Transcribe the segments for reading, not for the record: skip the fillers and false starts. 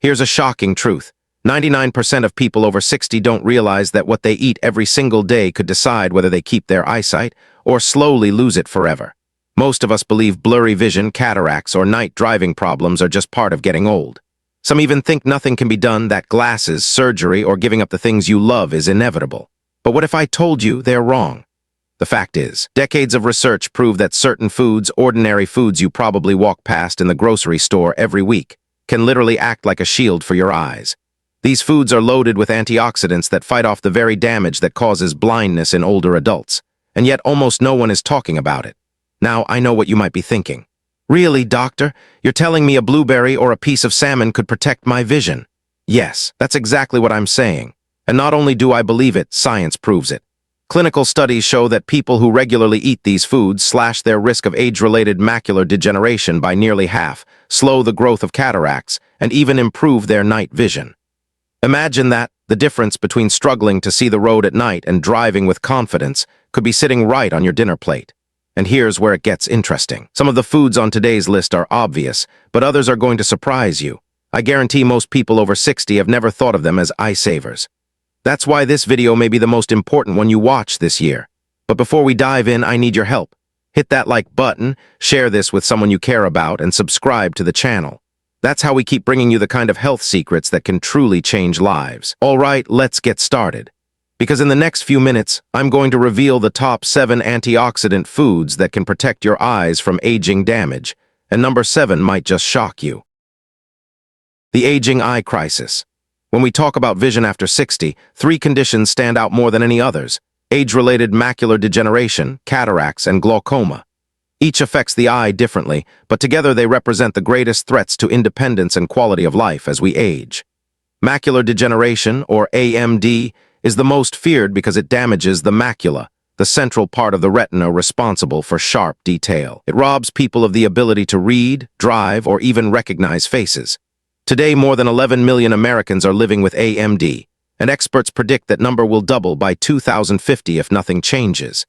Here's a shocking truth. 99% of people over 60 don't realize that what they eat every single day could decide whether they keep their eyesight or slowly lose it forever. Most of us believe blurry vision, cataracts, or night driving problems are just part of getting old. Some even think nothing can be done, that glasses, surgery, or giving up the things you love is inevitable. But what if I told you they're wrong? The fact is, decades of research prove that certain foods, ordinary foods you probably walk past in the grocery store every week, can literally act like a shield for your eyes. These foods are loaded with antioxidants that fight off the very damage that causes blindness in older adults, and yet almost no one is talking about it. Now, I know what you might be thinking. Really, doctor? You're telling me a blueberry or a piece of salmon could protect my vision? Yes, that's exactly what I'm saying. And not only do I believe it, science proves it. Clinical studies show that people who regularly eat these foods slash their risk of age-related macular degeneration by nearly half, slow the growth of cataracts, and even improve their night vision. Imagine that the difference between struggling to see the road at night and driving with confidence could be sitting right on your dinner plate. And here's where it gets interesting. Some of the foods on today's list are obvious, but others are going to surprise you. I guarantee most people over 60 have never thought of them as eye savers. That's why this video may be the most important one you watch this year. But before we dive in, I need your help. Hit that like button, share this with someone you care about, and subscribe to the channel. That's how we keep bringing you the kind of health secrets that can truly change lives. All right, let's get started. Because in the next few minutes, I'm going to reveal the top 7 antioxidant foods that can protect your eyes from aging damage, and number 7 might just shock you. The aging eye crisis. When we talk about vision after 60, 3 conditions stand out more than any others: age-related macular degeneration, cataracts, and glaucoma. Each affects the eye differently, but together they represent the greatest threats to independence and quality of life as we age. Macular degeneration, or AMD, is the most feared because it damages the macula, the central part of the retina responsible for sharp detail. It robs people of the ability to read, drive, or even recognize faces. Today, more than 11 million Americans are living with AMD, and experts predict that number will double by 2050 if nothing changes.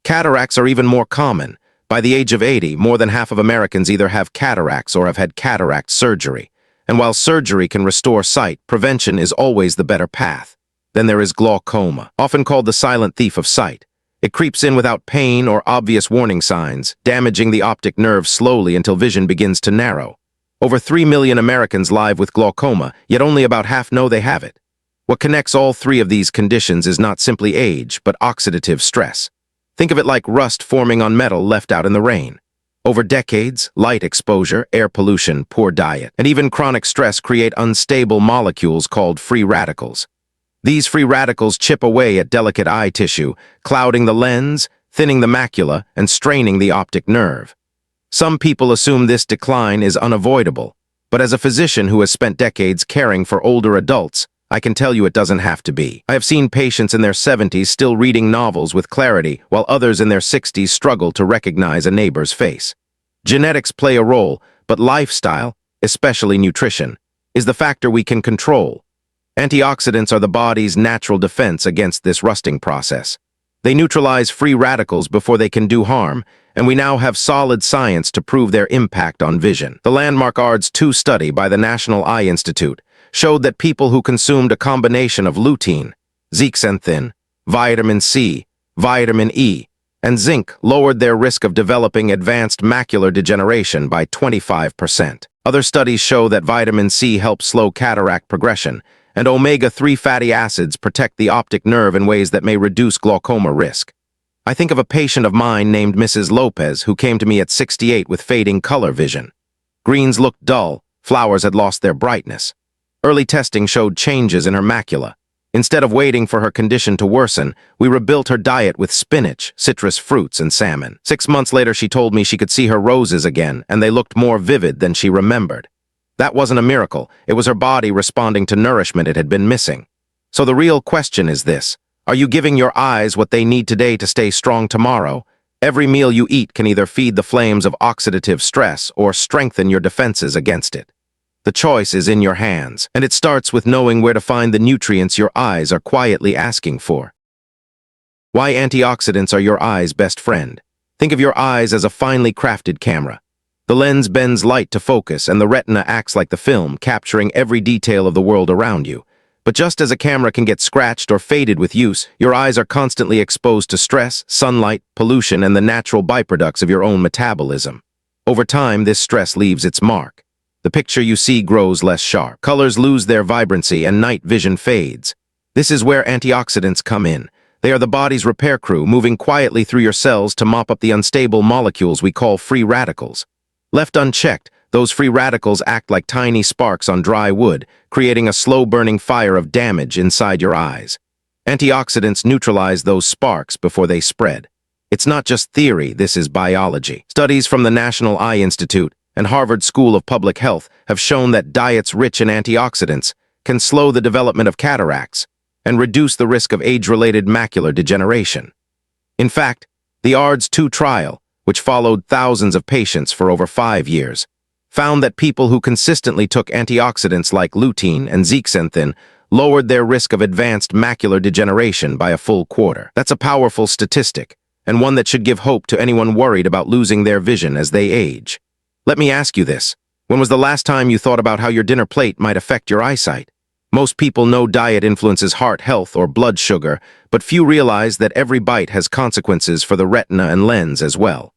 Cataracts are even more common. By the age of 80, more than half of Americans either have cataracts or have had cataract surgery. And while surgery can restore sight, prevention is always the better path. Then there is glaucoma, often called the silent thief of sight. It creeps in without pain or obvious warning signs, damaging the optic nerve slowly until vision begins to narrow. Over 3 million Americans live with glaucoma, yet only about half know they have it. What connects all 3 of these conditions is not simply age, but oxidative stress. Think of it like rust forming on metal left out in the rain. Over decades, light exposure, air pollution, poor diet, and even chronic stress create unstable molecules called free radicals. These free radicals chip away at delicate eye tissue, clouding the lens, thinning the macula, and straining the optic nerve. Some people assume this decline is unavoidable, but as a physician who has spent decades caring for older adults, I can tell you it doesn't have to be. I have seen patients in their 70s still reading novels with clarity, while others in their 60s struggle to recognize a neighbor's face. Genetics play a role, but lifestyle, especially nutrition, is the factor we can control. Antioxidants are the body's natural defense against this rusting process. They neutralize free radicals before they can do harm, and we now have solid science to prove their impact on vision. The landmark ARDS-2 study by the National Eye Institute showed that people who consumed a combination of lutein, zeaxanthin, vitamin C, vitamin E, and zinc lowered their risk of developing advanced macular degeneration by 25%. Other studies show that vitamin C helps slow cataract progression, and omega-3 fatty acids protect the optic nerve in ways that may reduce glaucoma risk. I think of a patient of mine named Mrs. Lopez who came to me at 68 with fading color vision. Greens looked dull, flowers had lost their brightness. Early testing showed changes in her macula. Instead of waiting for her condition to worsen, we rebuilt her diet with spinach, citrus fruits, and salmon. 6 months later, she told me she could see her roses again, and they looked more vivid than she remembered. That wasn't a miracle. It was her body responding to nourishment it had been missing. So the real question is this: are you giving your eyes what they need today to stay strong tomorrow? Every meal you eat can either feed the flames of oxidative stress or strengthen your defenses against it. The choice is in your hands, and it starts with knowing where to find the nutrients your eyes are quietly asking for. Why antioxidants are your eye's best friend. Think of your eyes as a finely crafted camera. The lens bends light to focus, and the retina acts like the film, capturing every detail of the world around you. But just as a camera can get scratched or faded with use, your eyes are constantly exposed to stress, sunlight, pollution, and the natural byproducts of your own metabolism. Over time, this stress leaves its mark. The picture you see grows less sharp, colors lose their vibrancy, and night vision fades. This is where antioxidants come in. They are the body's repair crew, moving quietly through your cells to mop up the unstable molecules we call free radicals. Left unchecked, those free radicals act like tiny sparks on dry wood, creating a slow-burning fire of damage inside your eyes. Antioxidants neutralize those sparks before they spread. It's not just theory, this is biology. Studies from the National Eye Institute and Harvard School of Public Health have shown that diets rich in antioxidants can slow the development of cataracts and reduce the risk of age-related macular degeneration. In fact, the ARDS-2 trial, which followed thousands of patients for over 5 years, found that people who consistently took antioxidants like lutein and zeaxanthin lowered their risk of advanced macular degeneration by a full quarter. That's a powerful statistic, and one that should give hope to anyone worried about losing their vision as they age. Let me ask you this. When was the last time you thought about how your dinner plate might affect your eyesight? Most people know diet influences heart health or blood sugar, but few realize that every bite has consequences for the retina and lens as well.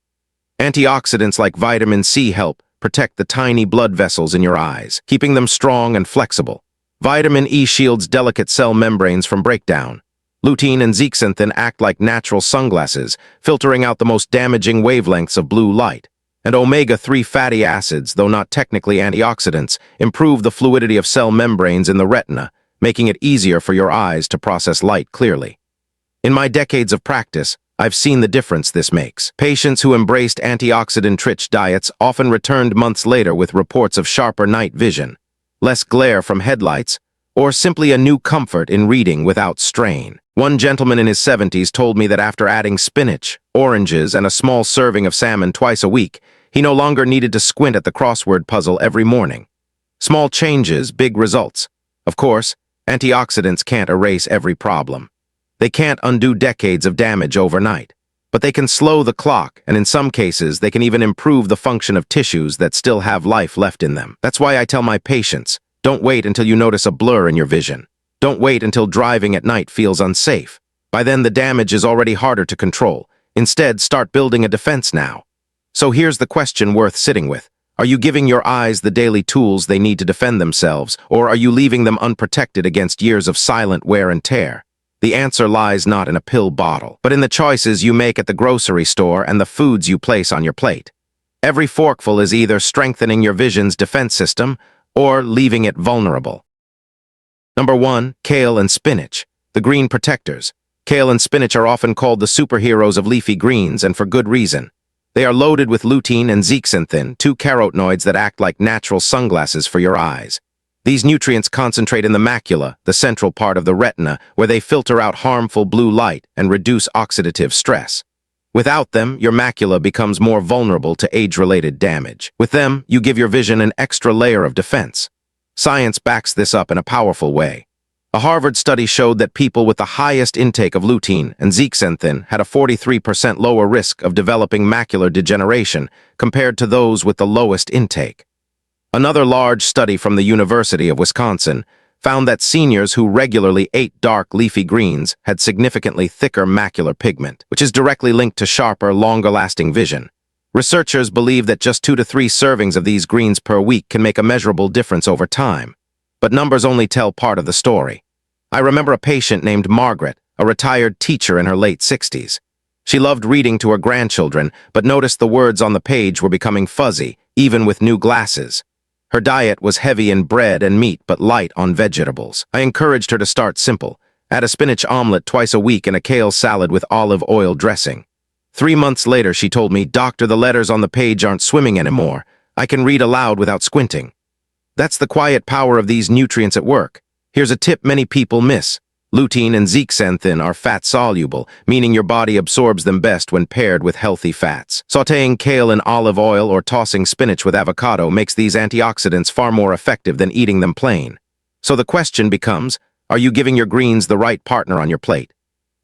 Antioxidants like vitamin C help protect the tiny blood vessels in your eyes, keeping them strong and flexible. Vitamin E shields delicate cell membranes from breakdown. Lutein and zeaxanthin act like natural sunglasses, filtering out the most damaging wavelengths of blue light. And omega-3 fatty acids, though not technically antioxidants, improve the fluidity of cell membranes in the retina, making it easier for your eyes to process light clearly. In my decades of practice, I've seen the difference this makes. Patients who embraced antioxidant-rich diets often returned months later with reports of sharper night vision, less glare from headlights, or simply a new comfort in reading without strain. One gentleman in his 70s told me that after adding spinach, oranges, and a small serving of salmon twice a week, he no longer needed to squint at the crossword puzzle every morning. Small changes, big results. Of course, antioxidants can't erase every problem. They can't undo decades of damage overnight. But they can slow the clock, and in some cases, they can even improve the function of tissues that still have life left in them. That's why I tell my patients, don't wait until you notice a blur in your vision. Don't wait until driving at night feels unsafe. By then, the damage is already harder to control. Instead, start building a defense now. So here's the question worth sitting with. Are you giving your eyes the daily tools they need to defend themselves, or are you leaving them unprotected against years of silent wear and tear? The answer lies not in a pill bottle, but in the choices you make at the grocery store and the foods you place on your plate. Every forkful is either strengthening your vision's defense system or leaving it vulnerable. Number 1, kale and spinach, the green protectors. Kale and spinach are often called the superheroes of leafy greens, and for good reason. They are loaded with lutein and zeaxanthin, two carotenoids that act like natural sunglasses for your eyes. These nutrients concentrate in the macula, the central part of the retina, where they filter out harmful blue light and reduce oxidative stress. Without them, your macula becomes more vulnerable to age-related damage. With them, you give your vision an extra layer of defense. Science backs this up in a powerful way. A Harvard study showed that people with the highest intake of lutein and zeaxanthin had a 43% lower risk of developing macular degeneration compared to those with the lowest intake. Another large study from the University of Wisconsin found that seniors who regularly ate dark leafy greens had significantly thicker macular pigment, which is directly linked to sharper, longer-lasting vision. Researchers believe that just 2 to 3 servings of these greens per week can make a measurable difference over time. But numbers only tell part of the story. I remember a patient named Margaret, a retired teacher in her late 60s. She loved reading to her grandchildren, but noticed the words on the page were becoming fuzzy, even with new glasses. Her diet was heavy in bread and meat, but light on vegetables. I encouraged her to start simple. Add a spinach omelet twice a week and a kale salad with olive oil dressing. 3 months later, she told me, "Doctor, the letters on the page aren't swimming anymore. I can read aloud without squinting." That's the quiet power of these nutrients at work. Here's a tip many people miss. Lutein and zeaxanthin are fat-soluble, meaning your body absorbs them best when paired with healthy fats. Sautéing kale in olive oil or tossing spinach with avocado makes these antioxidants far more effective than eating them plain. So the question becomes, are you giving your greens the right partner on your plate?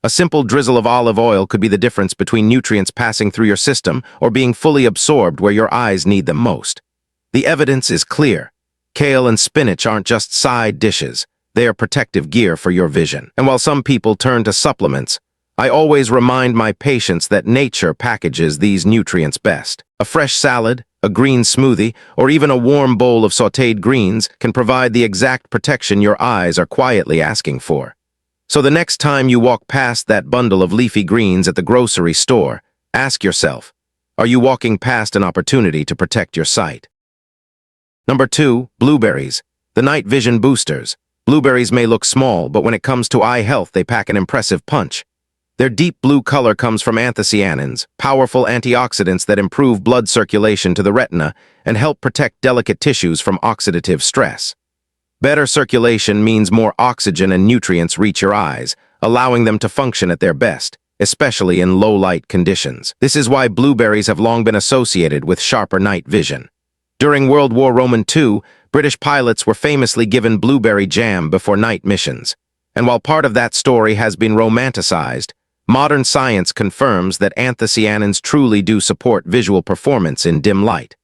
A simple drizzle of olive oil could be the difference between nutrients passing through your system or being fully absorbed where your eyes need them most. The evidence is clear. Kale and spinach aren't just side dishes. They are protective gear for your vision. And while some people turn to supplements, I always remind my patients that nature packages these nutrients best. A fresh salad, a green smoothie, or even a warm bowl of sautéed greens can provide the exact protection your eyes are quietly asking for. So the next time you walk past that bundle of leafy greens at the grocery store, ask yourself, are you walking past an opportunity to protect your sight? Number 2, blueberries, the night vision boosters. Blueberries may look small, but when it comes to eye health, they pack an impressive punch. Their deep blue color comes from anthocyanins, powerful antioxidants that improve blood circulation to the retina and help protect delicate tissues from oxidative stress. Better circulation means more oxygen and nutrients reach your eyes, allowing them to function at their best, especially in low-light conditions. This is why blueberries have long been associated with sharper night vision. During World War II, British pilots were famously given blueberry jam before night missions. And while part of that story has been romanticized, modern science confirms that anthocyanins truly do support visual performance in dim light.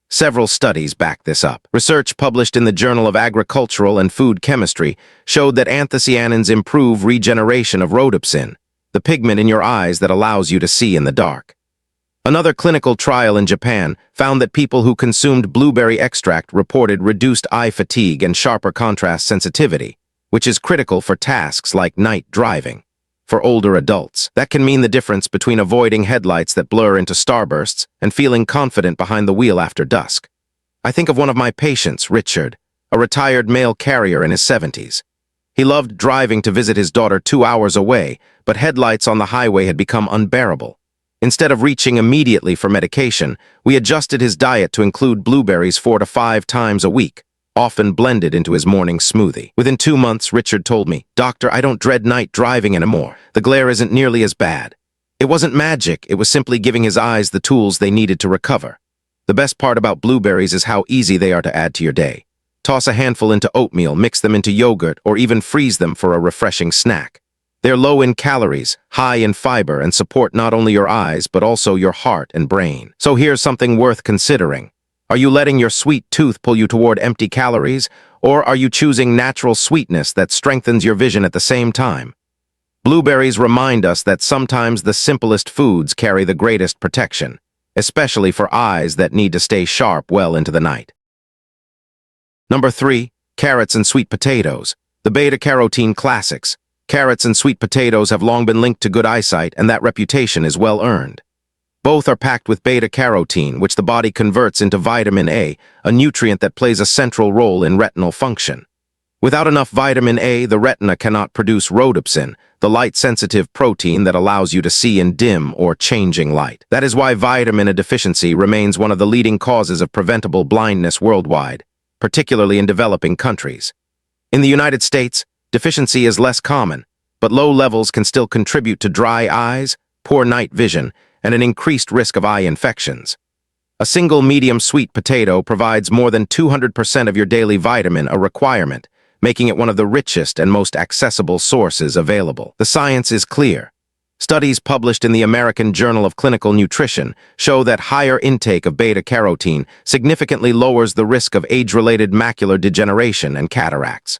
Several studies back this up. Research published in the Journal of Agricultural and Food Chemistry showed that anthocyanins improve regeneration of rhodopsin, the pigment in your eyes that allows you to see in the dark. Another clinical trial in Japan found that people who consumed blueberry extract reported reduced eye fatigue and sharper contrast sensitivity, which is critical for tasks like night driving. For older adults, that can mean the difference between avoiding headlights that blur into starbursts and feeling confident behind the wheel after dusk. I think of one of my patients, Richard, a retired mail carrier in his 70s. He loved driving to visit his daughter 2 hours away, but headlights on the highway had become unbearable. Instead of reaching immediately for medication, we adjusted his diet to include blueberries 4 to 5 times a week, often blended into his morning smoothie. Within 2 months, Richard told me, "Doctor, I don't dread night driving anymore. The glare isn't nearly as bad." It wasn't magic, it was simply giving his eyes the tools they needed to recover. The best part about blueberries is how easy they are to add to your day. Toss a handful into oatmeal, mix them into yogurt, or even freeze them for a refreshing snack. They're low in calories, high in fiber, and support not only your eyes, but also your heart and brain. So here's something worth considering. Are you letting your sweet tooth pull you toward empty calories, or are you choosing natural sweetness that strengthens your vision at the same time? Blueberries remind us that sometimes the simplest foods carry the greatest protection, especially for eyes that need to stay sharp well into the night. Number 3, carrots and sweet potatoes, the beta-carotene classics. Carrots and sweet potatoes have long been linked to good eyesight, and that reputation is well earned. Both are packed with beta-carotene, which the body converts into vitamin A, a nutrient that plays a central role in retinal function. Without enough vitamin A, the retina cannot produce rhodopsin, the light-sensitive protein that allows you to see in dim or changing light. That is why vitamin A deficiency remains one of the leading causes of preventable blindness worldwide, particularly in developing countries. In the United States, deficiency is less common, but low levels can still contribute to dry eyes, poor night vision, and an increased risk of eye infections. A single medium sweet potato provides more than 200% of your daily vitamin A requirement, making it one of the richest and most accessible sources available. The science is clear. Studies published in the American Journal of Clinical Nutrition show that higher intake of beta-carotene significantly lowers the risk of age-related macular degeneration and cataracts.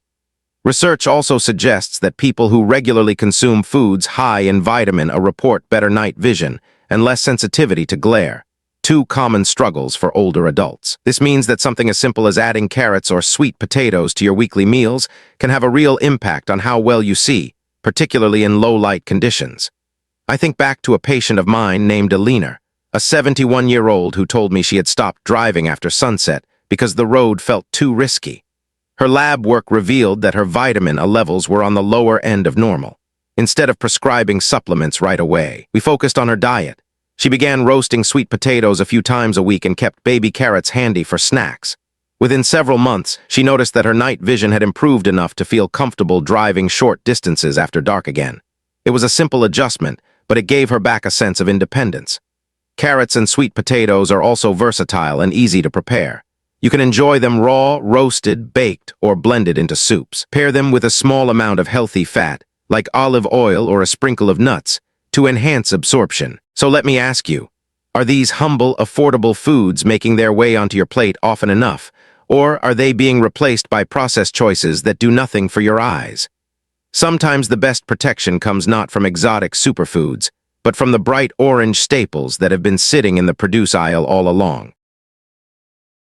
Research also suggests that people who regularly consume foods high in vitamin A report better night vision and less sensitivity to glare, 2 common struggles for older adults. This means that something as simple as adding carrots or sweet potatoes to your weekly meals can have a real impact on how well you see, particularly in low-light conditions. I think back to a patient of mine named Alina, a 71-year-old who told me she had stopped driving after sunset because the road felt too risky. Her lab work revealed that her vitamin A levels were on the lower end of normal. Instead of prescribing supplements right away, we focused on her diet. She began roasting sweet potatoes a few times a week and kept baby carrots handy for snacks. Within several months, she noticed that her night vision had improved enough to feel comfortable driving short distances after dark again. It was a simple adjustment, but it gave her back a sense of independence. Carrots and sweet potatoes are also versatile and easy to prepare. You can enjoy them raw, roasted, baked, or blended into soups. Pair them with a small amount of healthy fat, like olive oil or a sprinkle of nuts, to enhance absorption. So let me ask you, are these humble, affordable foods making their way onto your plate often enough, or are they being replaced by processed choices that do nothing for your eyes? Sometimes the best protection comes not from exotic superfoods, but from the bright orange staples that have been sitting in the produce aisle all along.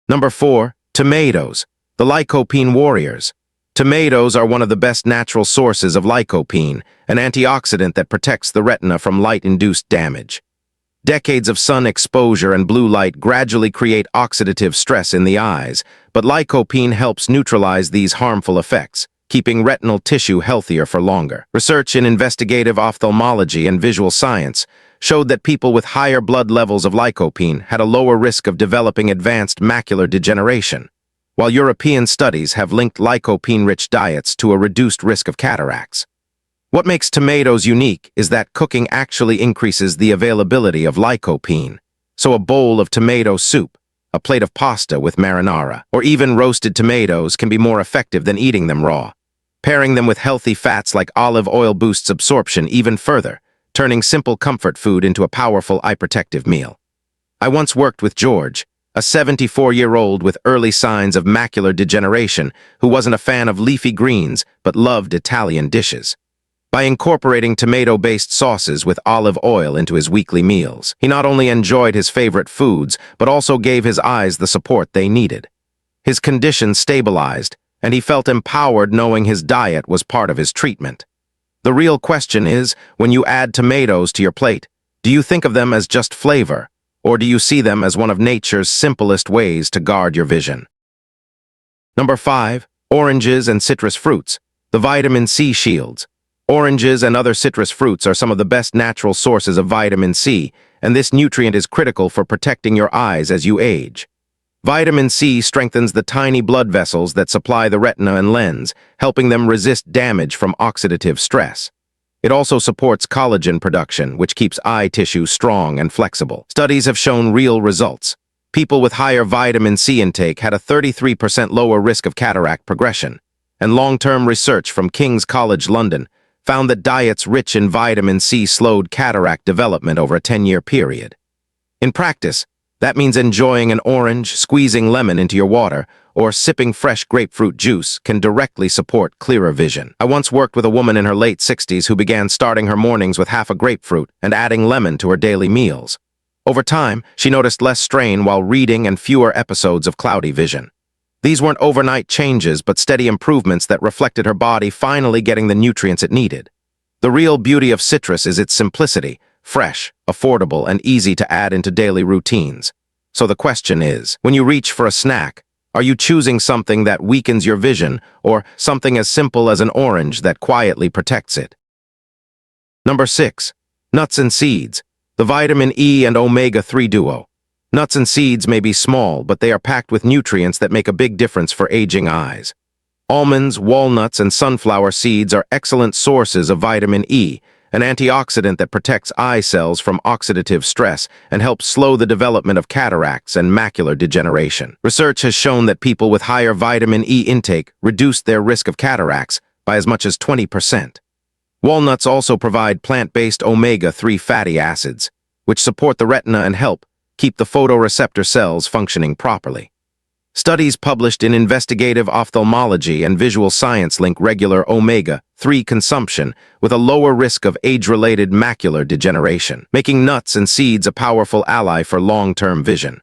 Number 4, tomatoes, the lycopene warriors. Tomatoes are one of the best natural sources of lycopene, an antioxidant that protects the retina from light-induced damage. Decades of sun exposure and blue light gradually create oxidative stress in the eyes, but lycopene helps neutralize these harmful effects, keeping retinal tissue healthier for longer. Research in investigative ophthalmology and visual science showed that people with higher blood levels of lycopene had a lower risk of developing advanced macular degeneration, while European studies have linked lycopene-rich diets to a reduced risk of cataracts. What makes tomatoes unique is that cooking actually increases the availability of lycopene. So a bowl of tomato soup, a plate of pasta with marinara, or even roasted tomatoes can be more effective than eating them raw. Pairing them with healthy fats like olive oil boosts absorption even further, turning simple comfort food into a powerful eye protective meal. I once worked with George, a 74-year-old with early signs of macular degeneration who wasn't a fan of leafy greens but loved Italian dishes. By incorporating tomato-based sauces with olive oil into his weekly meals, he not only enjoyed his favorite foods, but also gave his eyes the support they needed. His condition stabilized, and he felt empowered knowing his diet was part of his treatment. The real question is, when you add tomatoes to your plate, do you think of them as just flavor, or do you see them as one of nature's simplest ways to guard your vision? Number 5, oranges and citrus fruits, the vitamin C shields. Oranges and other citrus fruits are some of the best natural sources of vitamin C, and this nutrient is critical for protecting your eyes as you age. Vitamin C strengthens the tiny blood vessels that supply the retina and lens, helping them resist damage from oxidative stress. It also supports collagen production, which keeps eye tissue strong and flexible. Studies have shown real results. People with higher vitamin C intake had a 33% lower risk of cataract progression, and long-term research from King's College London found that diets rich in vitamin C slowed cataract development over a 10-year period. In practice, that means enjoying an orange, squeezing lemon into your water, or sipping fresh grapefruit juice can directly support clearer vision. I once worked with a woman in her late 60s who began starting her mornings with half a grapefruit and adding lemon to her daily meals. Over time, she noticed less strain while reading and fewer episodes of cloudy vision. These weren't overnight changes, but steady improvements that reflected her body finally getting the nutrients it needed. The real beauty of citrus is its simplicity, fresh, affordable, and easy to add into daily routines. So the question is, when you reach for a snack, are you choosing something that weakens your vision, or something as simple as an orange that quietly protects it? Number 6, nuts and seeds, the vitamin E and omega-3 duo. Nuts and seeds may be small, but they are packed with nutrients that make a big difference for aging eyes. Almonds, walnuts, and sunflower seeds are excellent sources of vitamin E, an antioxidant that protects eye cells from oxidative stress and helps slow the development of cataracts and macular degeneration. Research has shown that people with higher vitamin E intake reduced their risk of cataracts by as much as 20%. Walnuts also provide plant-based omega-3 fatty acids, which support the retina and help keep the photoreceptor cells functioning properly. Studies published in investigative ophthalmology and visual science link regular omega-3 consumption with a lower risk of age-related macular degeneration, making nuts and seeds a powerful ally for long-term vision.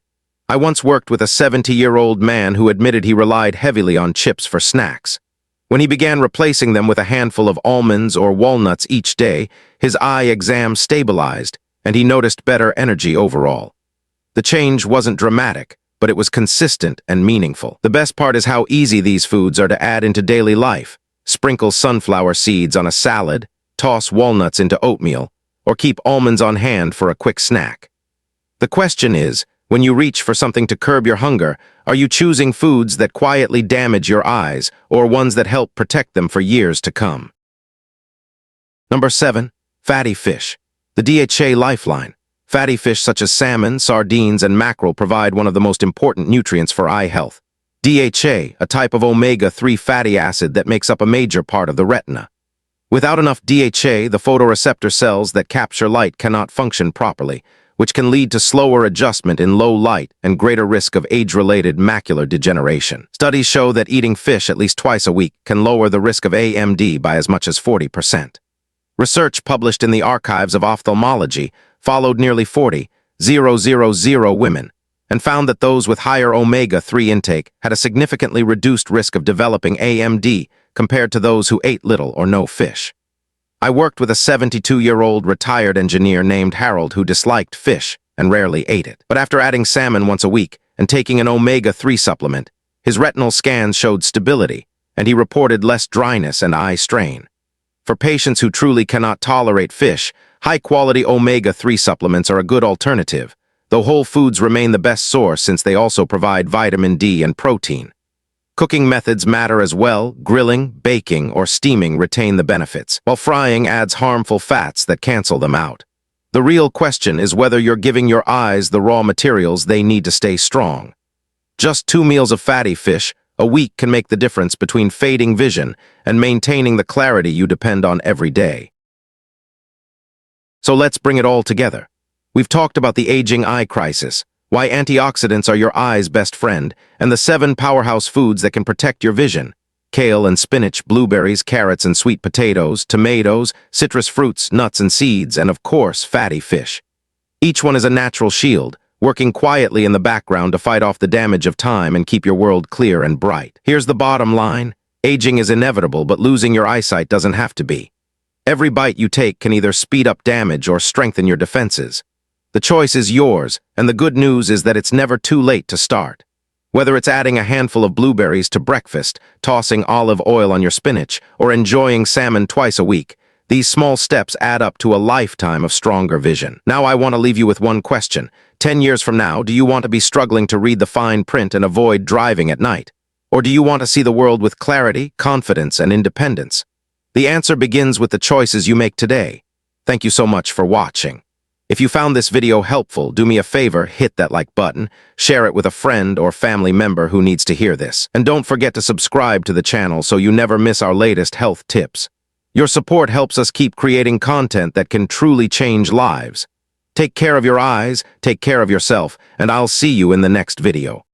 I once worked with a 70-year-old man who admitted he relied heavily on chips for snacks. When he began replacing them with a handful of almonds or walnuts each day, his eye exam stabilized, and he noticed better energy overall. The change wasn't dramatic, but it was consistent and meaningful. The best part is how easy these foods are to add into daily life. Sprinkle sunflower seeds on a salad, toss walnuts into oatmeal, or keep almonds on hand for a quick snack. The question is, when you reach for something to curb your hunger, are you choosing foods that quietly damage your eyes or ones that help protect them for years to come? Number 7, fatty fish, the DHA lifeline. Fatty fish such as salmon, sardines, and mackerel provide one of the most important nutrients for eye health. DHA, a type of omega-3 fatty acid that makes up a major part of the retina. Without enough DHA, the photoreceptor cells that capture light cannot function properly, which can lead to slower adjustment in low light and greater risk of age-related macular degeneration. Studies show that eating fish at least twice a week can lower the risk of AMD by as much as 40%. Research published in the Archives of Ophthalmology followed nearly 40,000 women and found that those with higher omega-3 intake had a significantly reduced risk of developing AMD compared to those who ate little or no fish. I worked with a 72-year-old retired engineer named Harold who disliked fish and rarely ate it. But after adding salmon once a week and taking an omega-3 supplement, his retinal scans showed stability, and he reported less dryness and eye strain. For patients who truly cannot tolerate fish, high-quality omega-3 supplements are a good alternative, though whole foods remain the best source since they also provide vitamin D and protein. Cooking methods matter as well. Grilling, baking, or steaming retain the benefits, while frying adds harmful fats that cancel them out. The real question is whether you're giving your eyes the raw materials they need to stay strong. Just 2 meals of fatty fish a week can make the difference between fading vision and maintaining the clarity you depend on every day. So let's bring it all together. We've talked about the aging eye crisis, why antioxidants are your eye's best friend, and the 7 powerhouse foods that can protect your vision: kale and spinach, blueberries, carrots and sweet potatoes, tomatoes, citrus fruits, nuts and seeds, and of course, fatty fish. Each one is a natural shield, working quietly in the background to fight off the damage of time and keep your world clear and bright. Here's the bottom line: aging is inevitable, but losing your eyesight doesn't have to be. Every bite you take can either speed up damage or strengthen your defenses. The choice is yours, and the good news is that it's never too late to start. Whether it's adding a handful of blueberries to breakfast, tossing olive oil on your spinach, or enjoying salmon twice a week, these small steps add up to a lifetime of stronger vision. Now I want to leave you with one question. 10 years from now, do you want to be struggling to read the fine print and avoid driving at night? Or do you want to see the world with clarity, confidence, and independence? The answer begins with the choices you make today. Thank you so much for watching. If you found this video helpful, do me a favor, hit that like button, share it with a friend or family member who needs to hear this, and don't forget to subscribe to the channel so you never miss our latest health tips. Your support helps us keep creating content that can truly change lives. Take care of your eyes, take care of yourself, and I'll see you in the next video.